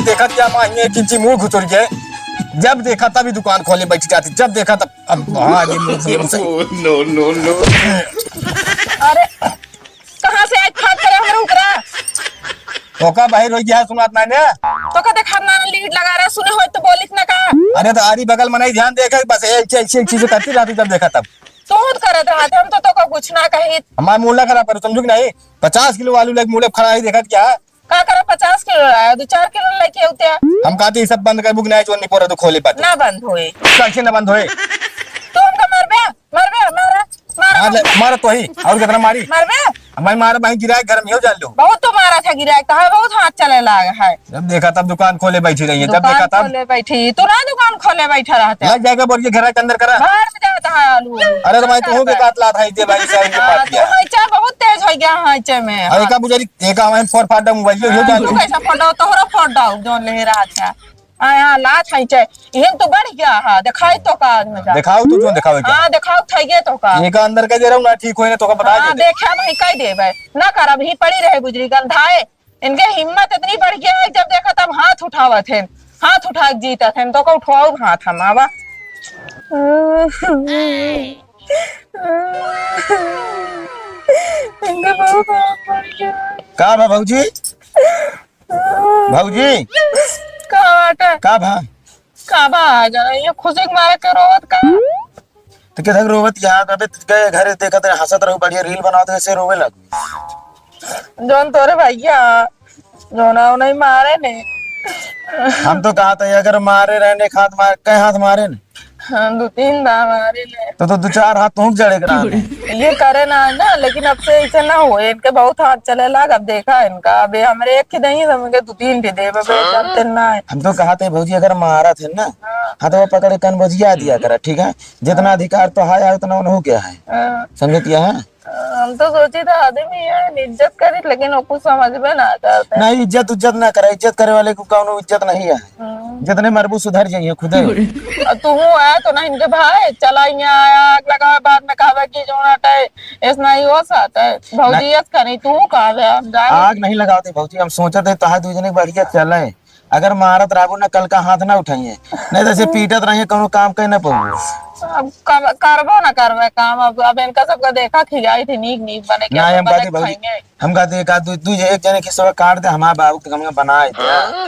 देखा क्या माँ एक इंची मुंह घुसुर गए। जब देखा तभी दुकान खोले बैठी जाती, जब देखा तब अब हाँ नो नो नो। अरे कहाँ से आज खाद करे हमरा उकरा तो का बाहर हो गया सुनात मैंने। तो का देखा ना लीड लगा रहा सुने हो तो बोलित ना का। अरे तो आरी बगल में नहीं ध्यान देखा बस एक चीज करती रहती जब देखा तब। तो खुद करत रहा हम तो का कुछ ना कही। हमारा मूल्य खराब करो समझो कि नहीं। 50 किलो आलू लेके मूल्य खड़ा है देखा क्या का करा 50 किलो लाया 2-4 किलो लेके होते हम कहते सब बंद कर बुक नहीं जो नहीं पोरे तो खोले पाते ना बंद होए कैसे ना बंद होए। तो हमका मरबे मारा मारा तो ही और कितना मारी मरबे हमारी मारा भाई गिरा घर में हो जान लो। बहुत तो मारा था गिरा था बहुत हाथ चले लगा है। जब देखा तब दुकान खोले बैठी रही है, जब देखा दुकान तब खोले बैठी तो ना दुकान खोले बैठा रहता लग जाएगा बोलिए घर के अंदर करा। बाहर से जाता है आलू। अरे तो भाई तू के काट ला था इतने भाई से इनके हाँ, पास तो किया हैचा बहुत तेज हो गया हैचे में। अरे का बुझारी एक हमारे फोर फाटा मोबाइल हो जान तू लो। कैसा फोटो तोहरा फोटो जो ले रहा था यहाँ लात हैचे इहन तो बढ़ गया है दिखाई तो का आज में जा दिखाओ तू जो दिखाओ क्या हाँ दिखाओ थइगे तो का ये का अंदर का दे रहा हूं ना ठीक होए ना तो का बता हाँ दे। देखा भाई कह देबे ना कर अभी पड़ी रहे गुजरी गंधाए इनके हिम्मत इतनी बढ़ गया है जब देखा तब हाथ उठावत है हाथ उठा के जीता थे तो का उठवाओ हाथ हम आवा इनके बहुत हाथ बढ़ गया का भा भौजी भौजी का बाटा का भा का बा जरा ये खुशी के मारे के रोवत का तो के थक रोवत यार अबे गए घर देखा तेरे हंसत रहो बढ़िया रील बनाओ ऐसे रोवे लग। जोन तोरे भैया जोना नहीं मारे ने हम तो कहा था अगर मारे रहने हाथ मार कई हाथ मारे ने हाँ 2-3 बार मारे ने तो 2-4 हाथ तो जड़े करा ये करे ना लेकिन अब से ऐसा ना हो इनके बहुत हाथ चले लाग अब देखा इनका अबे हमरे एक की नहीं समझे 2-3 दे दे चलते ना है। हम तो कहा थे भौजी अगर मारा थे ना हाँ तो वो पकड़े कन बजिया दिया करा ठीक है जितना अधिकार तो है उतना हो गया है समझतिया है। हम तो सोची था आदमी है इज्जत करी लेकिन वो कुछ समझ में ना आता नहीं इज्जत उज्जत ना करे इज्जत करे वाले को कौनो इज्जत नहीं है जितने मरबू सुधर जाइए खुद तू आया तो ना इनके भाई चला यहाँ आया आग लगा बाद में कहा कि जो ऐसा ही हो सकता है भौजी करी तू कहा आग नहीं लगाते भौजी हम सोचते तो दू जने बढ़िया चले अगर मारत राबू ना कल का हाथ ना उठाइए नहीं तो ऐसे पीटत रहिए कोनो काम कहीं ना पाऊ अब करबो ना करवे काम अब इनका सबका देखा खिलाई थी नीक बने ना हम कहते भौजी हम कहते एक आध दू एक जने की सब काट दे हमारे बाबू के हम बनाए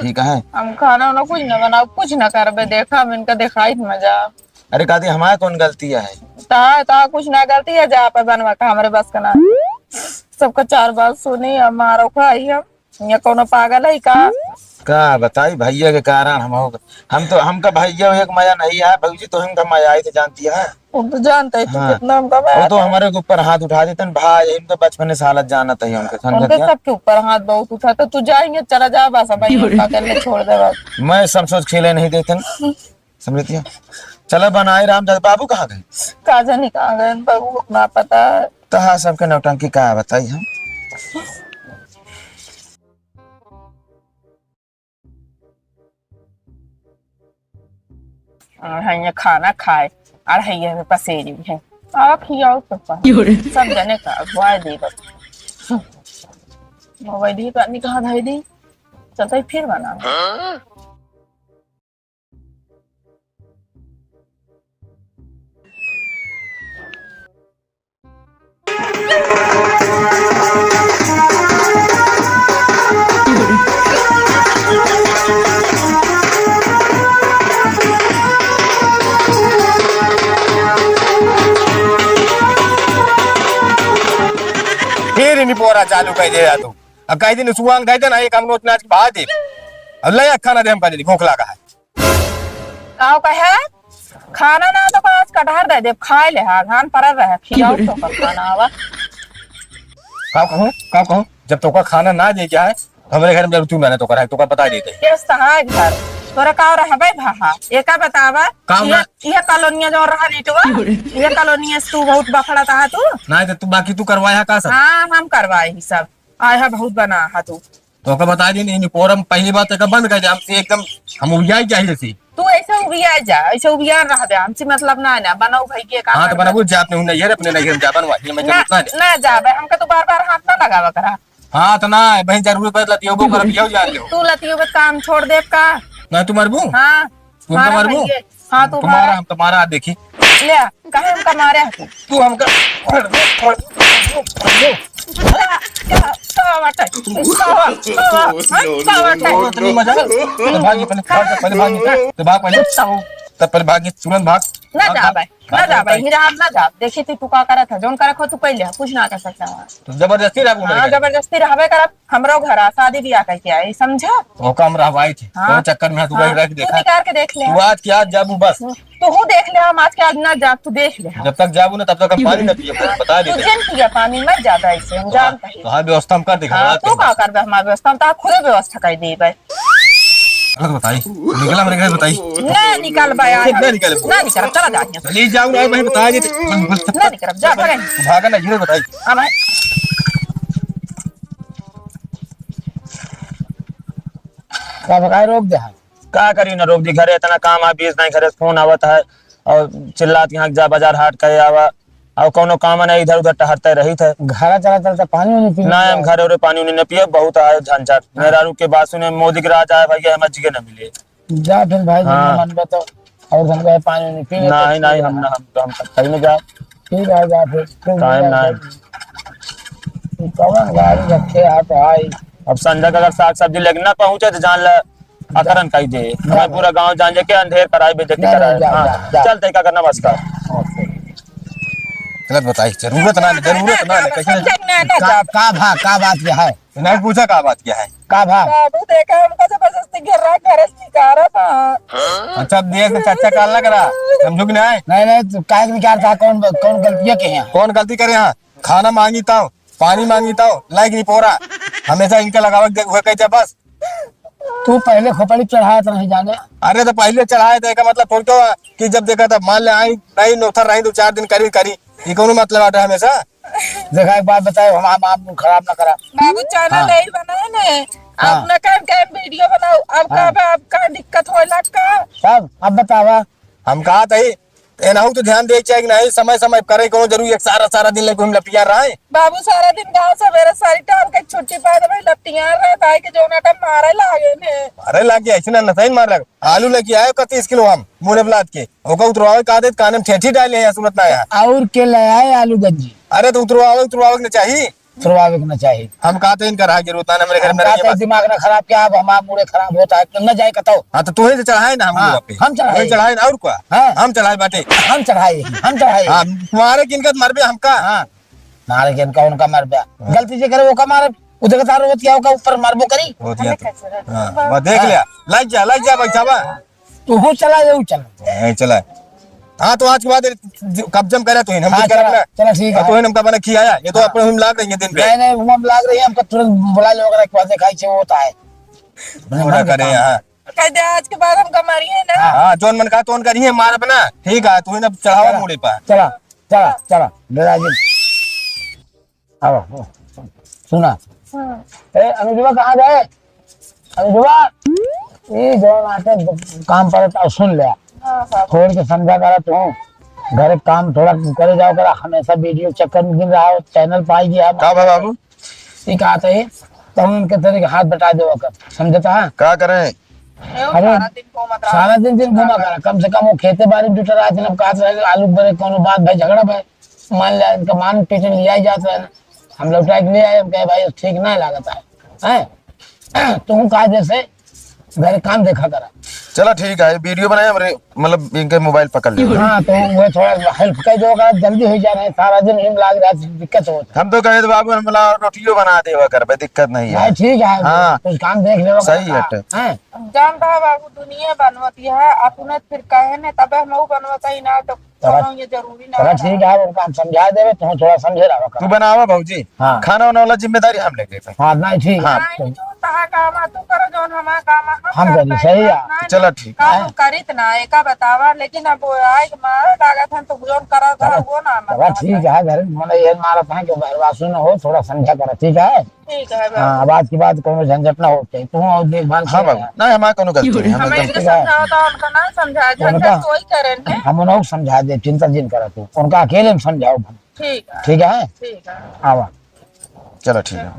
ठीक है हम खाना ना कुछ ना बनाओ कुछ ना करबे देखा हम इनका दिखाई थी मजा। अरे कहते हमारा कौन गलती है ता कुछ ना करती है जा पे बनवा का हमारे बस का ना सबका 4 बात सुनी हमारा खाई हम ये कोनो पागल है का बताई भैया के कारण हम तो हमका भैया एक मजा नहीं है भौजी तो हमका मजा आई थे जानती है वो तो जानता है तू हाँ। कितना हमका वो तो हमारे ऊपर हाथ उठा देते हैं भाई हम तो बचपन से हालत जाना था उनके सबके ऊपर हाथ बहुत उठा तो तू जाएंगे चला जा बस भाई करने छोड़ दे बस मैं सब सोच खेले नहीं देते समझती चलो बनाए राम बाबू कहाँ गए काजा नहीं कहाँ गए बाबू ना पता तो हाँ सबके नौटंकी का बताई हम ये खाना खाए और है पसेरी है आप खियाओ तो सब जने का बुआ दी बस मोबाइल दी पानी कहाँ धाई दी चलता फिर बना पोरा चालू कह दे तू अब कई दिन सुबह गए थे ना एक हम नोच नाच भाग दे अब ले खाना दे हम पहले भूख लगा है आओ कहे खाना ना तो आज कटहर दे दे खाए ले हां धान पर रहे खियाओ तो खाना आवा का कहूं जब तो का खाना ना दे क्या है हमारे घर में तू मैंने तो करा है तो का बता देते ये सहाय घर तोरा का रहबे भाहा एका बतावा ये कॉलोनिया जो रहा नेटवा ये कॉलोनिया तू बहुत बखड़ा था तू ना तू बाकी तू करवाया का सब हां हम करवाए ही सब आया बहुत बना हा तू तो का बता दी नहीं पोरम पहली बात का बंद कर दे हमसे एकदम हम उबिया चाहिए सी तू ऐसे उबिया जा ऐसे उबिया रह दे हमसे मतलब ना ना बनाओ भाई के का हां तो बनाओ जा अपने नहीं है अपने नहीं जा बनवा मैं ना जाबे हमका तो बार-बार हाथ ना लगावा करा हाँ तो ना बहन जरूर कर लतियो को कर पियो जान लो तू लतियो पे काम छोड़ दे का। ना तू मरबू हाँ तुम तो मरबू हाँ तू तुम्हारा हम तुम्हारा देखी ले कहे हमका मारे है तू हमका इतनी मजा तो भागी पहले भागी तो भाग पहले तब पहले भागी तुरंत भाग ना जा भाई ना जा भाई हीरा हाथ ना जा देखी थी तू का करा था जोन करे खो तू पहले कुछ ना कर सकता है तो जबरदस्ती रहू हाँ जबरदस्ती रहबे करब हमरो घर शादी ब्याह करके आई समझा वो काम रहवाई थी तो चक्कर में तू रह के देखा निकाल के देख ले तू आज क्या जाबू बस तू हूँ देख ले हम आज के आज ना जा तू देख ले जब तक जाबू ना तब तक हम पानी न पिए बता दे तुझे पिया पानी मत ज्यादा ऐसे हम जानते हैं तो हाँ व्यवस्था हम कर दिखा तू का कर हमारी व्यवस्था हम खुद व्यवस्था कर दी भाई बताई निकला मेरे घर बताई ना निकाल भाई ना निकल ना निकाल चला जा चली जाऊँ ना मैं बता दी ना निकाल जा भागे भागा ना ये बताई हाँ भाई का भगाए रोक दे का करी ना रोक दी घरे इतना काम आ बीस नहीं घरे फोन आवत है और चिल्लात यहाँ जा बाजार हाट करे आवा और कोनो काम नहीं इधर उधर टहरते रही थे घरा चला चलता पानी नहीं पी ना हम घर और पानी नहीं पिए बहुत आए झंझट मेरा रुक के बाद सुने मोदी के राज आए भाई हमें जी के न मिले जा फिर भाई हाँ। मन में तो और धन का पानी नहीं पी नहीं नहीं हम ना हम कहीं में जा ठीक है जा फिर टाइम नहीं कौन गाड़ी रखे आप आई अब संजय अगर साग सब्जी लेके ना पहुंचे तो जान ले अकरन कही दे मैं पूरा गांव जान जे के अंधेर कराए बेइज्जती कराए हां चल तय का करना नमस्कार गलत बताई जरूरत ना कैसे का बात क्या है नहीं पूछा का बात क्या है का भा बाबू देखा हमको जबरदस्ती घेर रहा घर से निकाल रहा था अच्छा देख तो चाचा काल ना करा समझो कि नहीं नहीं तो काय निकाल था कौन कौन गलतियां के हैं कौन गलती करे यहाँ खाना मांगी था पानी मांगी था लाइक नहीं पोरा हमेशा इनका लगावक हुआ कहते बस तू पहले खोपड़ी चढ़ाया तो नहीं जाने अरे तो पहले चढ़ाए थे का मतलब थोड़ी तो कि जब देखा था मान ले आई नहीं नौथर रही 2-4 दिन करी ये कौन मतलब आता है हमेशा देखा एक बात बताए हम आप खराब ना करा बाबू चैनल नहीं बनाए ने अपना काम के वीडियो बनाओ अब का आपका दिक्कत होला का सब अब बतावा हम कहा था एनाहू तो ध्यान दे चाहिए नहीं समय समय करे कोनो जरूरी एक सारा दिन लेके हम लपिया रहा है बाबू सारा दिन गांव सवेरे सारी टाइम के छुट्टी पाए भाई लट्टियां रहे भाई के जोना टाइम मारे लागे ने अरे लाग गया ऐसे ना सही मार लगा आलू लेके आए 30 किलो हम मुने बलाद के ओका उतरवावे का दे काने में ठेठी डाले हैं सुनत ना है और के ले आए आलू गंजी अरे तो उतरवावे ना चाहिए तुरवावे के ना चाहिए हम कहते हैं इनका रहा जरूरत है मेरे घर में रहिए बस दिमाग ना खराब क्या अब हमारा मूड खराब होता है तो न जाए कताओ हां तो तू ही चढ़ाए ना हम लोग पे हम चढ़ाए ना और क्या हाँ। हम चढ़ाए बाटे हम चढ़ाए हां तुम्हारे किनका मरबे हमका हाँ मारे के उनका उनका मर गया गलती से करे वो का मारे उधर का रोज क्या होगा ऊपर मारबो करी हो दिया तो हां वो देख लिया लग जा बैठावा तू हो चला जाऊ चल नहीं चला हाँ तो आज के बाद कब्जम करे तो हम कुछ करना चलो ठीक है तो हम का बना खियाया ये तो अपने हम लाग रही है दिन पे नहीं हम लाग रही है हमको तुरंत बुला ले वगैरह के पास खाई छे वो होता है पूरा करे हां कह दे आज के बाद हम कमारी है ना हां जोन मन का तोन करिए मार अपना ठीक है तू ने चढ़ावा मुड़े पर चला राजी आओ सुना ए अनुजुबा कहाँ गए अनुजुबा ये जो आते काम पर था सुन लिया छोड़ के समझा करा तू घर काम थोड़ा करे जाओ करा हमेशा वीडियो चक्कर में गिन रहा हो चैनल पाई गया का बाबू ठीक आते ही तो हम उनके तरह हाथ बटा दे कर समझता है का करें अरे सारा दिन घुमा करा कम से कम वो खेते बाड़ी जुट रहा है काट रहे आलू बड़े कोनो बात भाई झगड़ा भाई मान लिया इनका मान पीछे लिया ही जाता है हम लोग ट्रैक ले आए हम कहे भाई ठीक नहीं लागता है तुम कायदे से घर काम देखा करा चलो ठीक है वीडियो बनाया मतलब इनके मोबाइल पकड़ ले हाँ तो वो थोड़ा हेल्प कर दो जल्दी हो जा रहा है सारा दिन हिम लाग रहा है दिक्कत होता हम तो कहे तो बाबू हम रोटियो बना देवा कर भाई दिक्कत नहीं है भाई है ठीक है हाँ। कुछ काम देख ले सही है जानता है बाबू दुनिया बनवती है अपने फिर कहे ने तब हम बनवता ही ना तो ये जरूरी ना चलो ठीक है उनका हम समझा देवे तुम थोड़ा समझे रहा तू बनावा भाऊजी हाँ। खाना वाना वाला जिम्मेदारी हम लेंगे हाँ नहीं ठीक है नहीं जो तहा काम आ तू करो जोन हमारा काम आ हम करी सही है चलो ठीक काम करित ना एका बतावा लेकिन अब वो आए मार लागत है तो जोन करा था वो ना चलो ठीक है घर मैंने ये मारा था कि बहरवासु न हो थोड़ा समझा करा ठीक है ठीक है हाँ बात की बात कोनो झंझट ना हो चाहिए तुम और देखभाल हाँ बाबू नहीं हमारा कोनो गलती नहीं हम हमें एकदम इनके समझाओ तो उनका ना समझा झंझट कोई करे ने हम उन्हें समझा दे चिंता जिन करा तू उनका अकेले में समझाओ ठीक है ठीक है ठीक है आवा चलो ठीक है